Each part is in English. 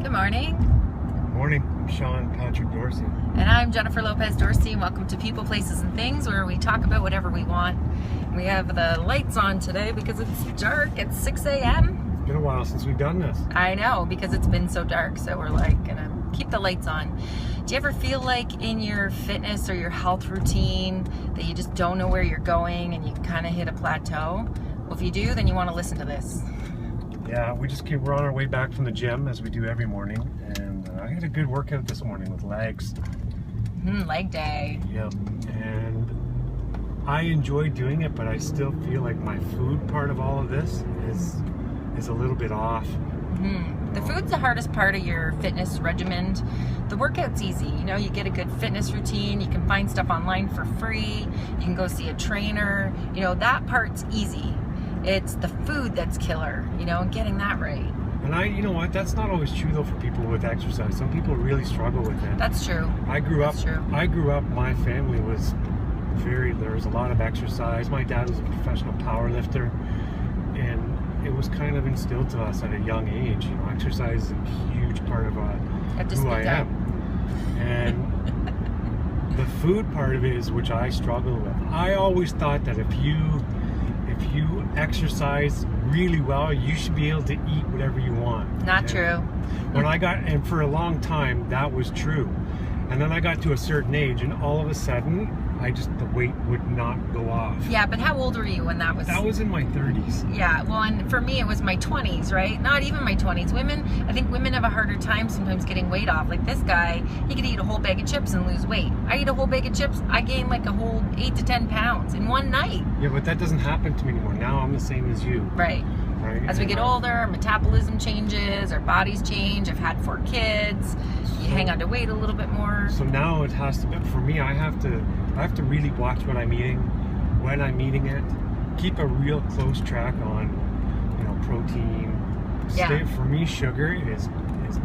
Good morning. Morning, I'm Sean Patrick Dorsey. And I'm Jennifer Lopez Dorsey. Welcome to People, Places, and Things, where we talk about whatever we want. We have the lights on today because it's dark. It's 6 a.m. It's been a while since we've done this. I know, because it's been so dark, so we're like gonna keep the lights on. Do you ever feel like in your fitness or your health routine that you just don't know where you're going and you kind of hit a plateau? Well, if you do, then you want to listen to this. Yeah, we're on our way back from the gym, as we do every morning, and I had a good workout this morning with legs. Leg day. Yep, and I enjoy doing it, but I still feel like my food part of all of this is a little bit off. The food's the hardest part of your fitness regimen. The workout's easy. You know, you get a good fitness routine. You can find stuff online for free. You can go see a trainer. You know, that part's easy. It's the food that's killer, you know, and getting that right. And you know what? That's not always true though for people with exercise. Some people really struggle with it. That's true. I grew up, my family was there was a lot of exercise. My dad was a professional power lifter, and it was kind of instilled to us at a young age. You know, exercise is a huge part of who I am. And the food part of it is which I struggle with. I always thought that if you exercise really well, you should be able to eat whatever you want. Not true. And for a long time, that was true. And then I got to a certain age, and all of a sudden, the weight would not go off. Yeah, but how old were you when that was? That was in my 30s. Yeah, well, and for me, it was my 20s, right? Not even my 20s. I think women have a harder time sometimes getting weight off. Like this guy, he could eat a whole bag of chips and lose weight. I eat a whole bag of chips, I gain like a whole 8 to 10 pounds in one night. Yeah, but that doesn't happen to me anymore. Now I'm the same as you. Right. As we get older, our metabolism changes, our bodies change. I've had 4 kids. You hang on to weight a little bit more. So now it has to be, for me, I have to really watch what I'm eating, when I'm eating it, keep a real close track on, you know, protein. Yeah. For me, sugar is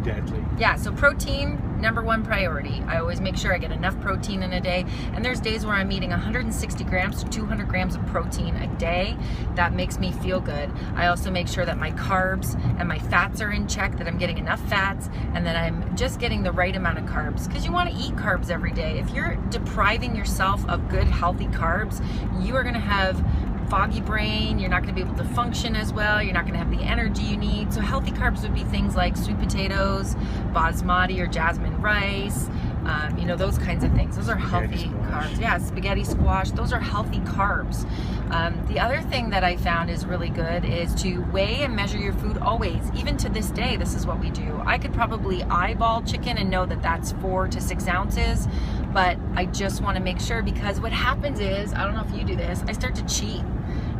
deadly. Yeah, so protein, number one priority. I always make sure I get enough protein in a day. And there's days where I'm eating 160 grams to 200 grams of protein a day. That makes me feel good. I also make sure that my carbs and my fats are in check, that I'm getting enough fats, and that I'm just getting the right amount of carbs. Because you want to eat carbs every day. If you're depriving yourself of good, healthy carbs, you are going to have foggy brain, you're not going to be able to function as well, you're not going to have the energy you need. So healthy carbs would be things like sweet potatoes, basmati or jasmine rice, you know, those kinds of things. Those are healthy carbs. Yeah, spaghetti squash, those are healthy carbs. The other thing that I found is really good is to weigh and measure your food always. Even to this day, this is what we do. I could probably eyeball chicken and know that that's 4 to 6 ounces, but I just want to make sure, because what happens is, I don't know if you do this, I start to cheat.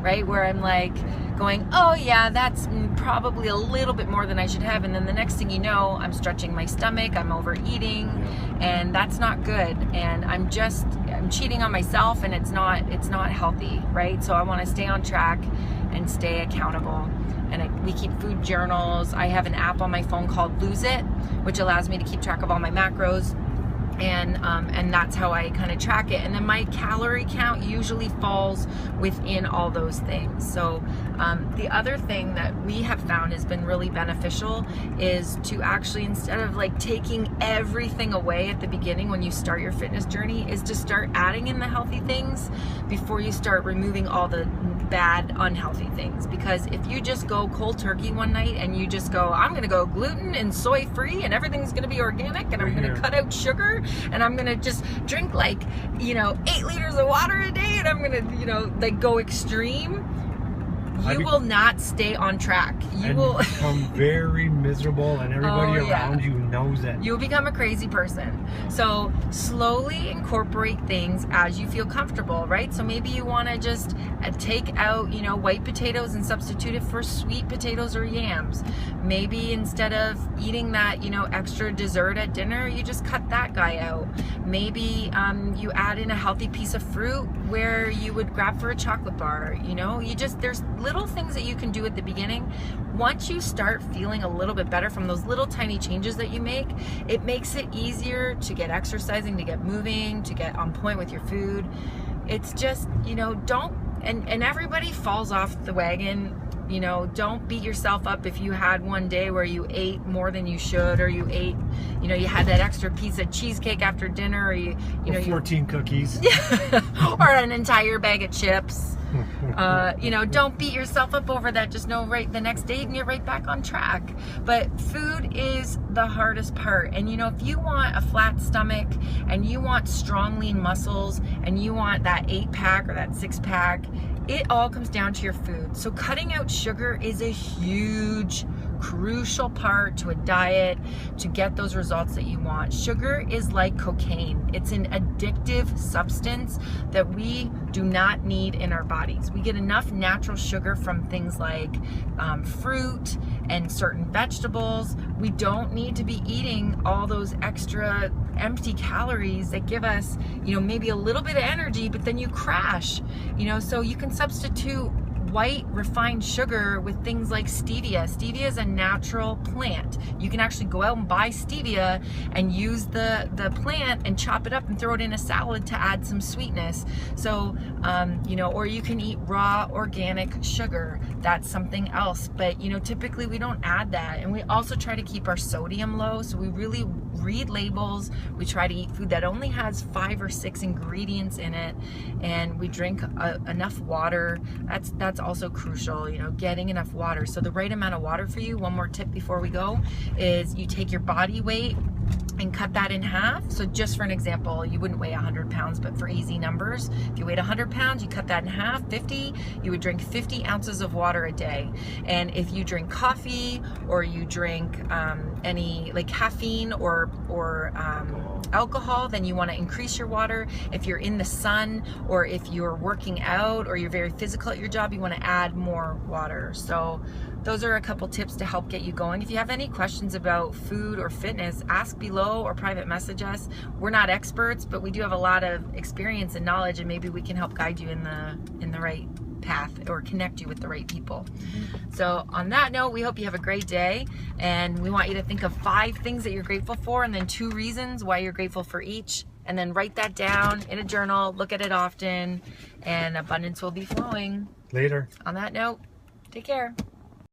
Right, where I'm like going, oh yeah, that's probably a little bit more than I should have, and then the next thing you know, I'm stretching my stomach, I'm overeating, and that's not good, and I'm cheating on myself, and it's not healthy, right? So I want to stay on track and stay accountable. And we keep food journals. I have an app on my phone called Lose It, which allows me to keep track of all my macros. And that's how I kind of track it. And then my calorie count usually falls within all those things. So the other thing that we have found has been really beneficial is to actually, instead of like taking everything away at the beginning when you start your fitness journey, is to start adding in the healthy things before you start removing all the bad, unhealthy things. Because if you just go cold turkey one night and you just go, I'm gonna go gluten and soy free and everything's gonna be organic and I'm gonna cut out sugar and I'm gonna just drink like, you know, 8 liters of water a day and I'm gonna, you know, like go extreme, you will not stay on track. You will become very miserable, and everybody around you knows it. You'll become a crazy person. So slowly incorporate things as you feel comfortable, right? So maybe you want to just take out, you know, white potatoes and substitute it for sweet potatoes or yams. Maybe instead of eating that, you know, extra dessert at dinner, you just cut that guy out. Maybe you add in a healthy piece of fruit where you would grab for a chocolate bar. You know, there's little things that you can do at the beginning. Once you start feeling a little bit better from those little tiny changes that you make, it makes it easier to get exercising, to get moving, to get on point with your food. It's just, you know, and everybody falls off the wagon You know, don't beat yourself up if you had one day where you ate more than you should, or you ate, you know, you had that extra piece of cheesecake after dinner, or you know, 14 cookies. or an entire bag of chips. You know, don't beat yourself up over that. Just know the next day you can get right back on track. But food is the hardest part. And you know, if you want a flat stomach and you want strong lean muscles and you want that 8-pack or that 6-pack, it all comes down to your food. So cutting out sugar is a huge, crucial part to a diet to get those results that you want. Sugar is like cocaine. It's an addictive substance that we do not need in our bodies. We get enough natural sugar from things like fruit and certain vegetables. We don't need to be eating all those extra empty calories that give us, you know, maybe a little bit of energy, but then you crash, you know. So you can substitute white refined sugar with things like stevia. Stevia is a natural plant. You can actually go out and buy stevia and use the plant and chop it up and throw it in a salad to add some sweetness. So, you know, or you can eat raw organic sugar. That's something else. But, you know, typically we don't add that. And we also try to keep our sodium low. So we really read labels. We try to eat food that only has 5 or 6 ingredients in it. And we drink enough water. That's also crucial, you know, getting enough water. So the right amount of water for you, one more tip before we go, is you take your body weight and cut that in half. So just for an example, you wouldn't weigh 100 pounds, but for easy numbers, if you weighed 100 pounds, you cut that in half, 50, you would drink 50 ounces of water a day. And if you drink coffee or you drink any like caffeine or alcohol, then you want to increase your water. If you're in the sun or if you're working out or you're very physical at your job, you want to add more water. So those are a couple tips to help get you going. If you have any questions about food or fitness, ask below or private message us. We're not experts, but we do have a lot of experience and knowledge, and maybe we can help guide you in the right path or connect you with the right people. So on that note, we hope you have a great day, and we want you to think of 5 things that you're grateful for and then 2 reasons why you're grateful for each, and then write that down in a journal, look at it often, and abundance will be flowing. Later. On that note, take care.